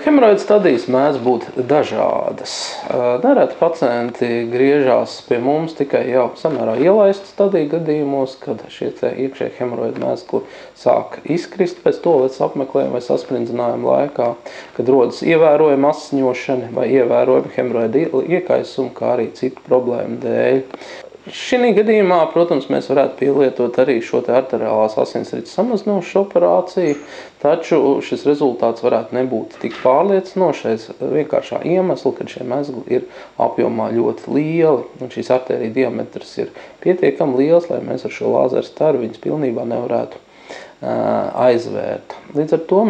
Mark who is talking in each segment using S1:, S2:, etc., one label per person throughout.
S1: Hemoroīdu stadijas mēdz būt dažādas. Nereti pacienti griežās pie mums tikai jau samērā ielaistu stadiju gadījumos, kad šie iekšēji hemoroīdu mēzgli sāk izkrist pēc tualetes apmeklējuma vai sasprindzinājuma laikā, kad rodas ievērojama asiņošana vai ievērojama hemoroīdu iekaisuma, kā arī citu problēmu dēļ. Šī gadījumā, protams, mēs varētu pielietot arī šo arteriālās asinsrites samazinošu operāciju, taču šis rezultāts varētu nebūt tik pārliecinošais vienkāršā iemesla, ka šie mezgli ir apjomā ļoti lieli, un šīs artēriju diametrs ir pietiekami liels, lai mēs ar šo lāzeru staru viņus pilnībā nevarētu aizvērt. Līdz ar to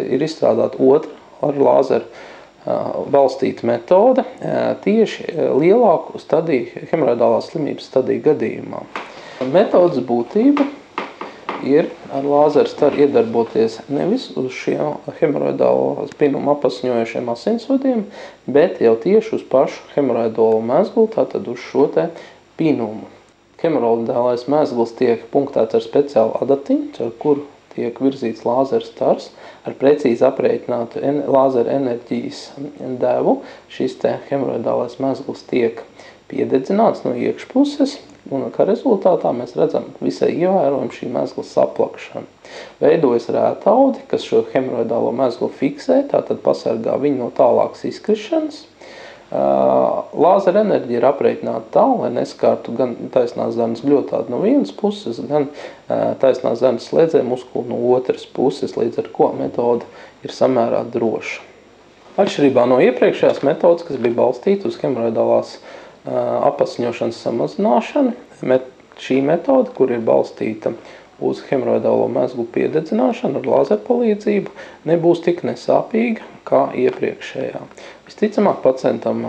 S1: ir izstrādāta otra ar lāzeru balstīta metode tieši lielāku stadiju, hemoroidālās slimības stadiju gadījumā. Metodes būtība ir ar lāzeru staru iedarboties nevis uz šiem hemoroidālo spinumu apasiņojošiem asinsvadiem, bet jau tieši uz pašu hemoroidālo mezglu, tātad uz šo pinumu. Hemoroidālais mezgls tiek punktēts ar speciālu adatiņu, ar kuru tiek virzīts lāzeru stars ar precīzi aprēķinātu lāzera enerģijas devu. Šis hemoroidālais mezgls tiek piededzināts no iekšpuses, un kā rezultātā mēs redzam visai ievērojami šī mezgla saplakšanu. Veidojas rētaudi, kas šo hemoroidālo mezglu fiksē, tātad pasargā viņu no tālākas izkrišanas. Lāzera enerģija ir aprēķināta tā, lai neskārtu gan taisnās zarnas gļotādi no vienas puses, gan taisnās zarnas slēdzēju muskuli no otras puses, līdz ar ko metode ir samērā droša. Atšķirībā no iepriekšējās metodas, kas bija balstīta uz hemoroidālās apasiņošanas samazināšanu, šī metode, kur ir balstīta uz hemoroidālo mezglu piededzināšanu ar lāzeru palīdzību, nebūs tik nesāpīga kā iepriekšējā. Visticamāk, pacientam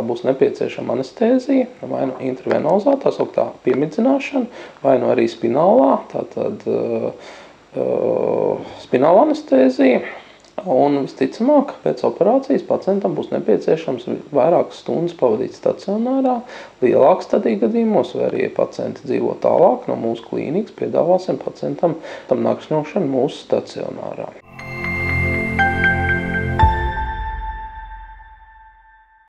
S1: būs nepieciešama anestēzija, vai nu intravenozā, tā sauktā piemidzināšana, vai nu arī spinālā, tātad spināla anestēzija. Un visticamāk, pēc operācijas pacientam būs nepieciešams vairākas stundas pavadīt stacionārā, lielākas stadiju gadījumos, vai arī, ja pacienti dzīvo tālāk no mūsu klīnikas, piedāvāsim pacientam tam nakšņošanu mūsu stacionārā.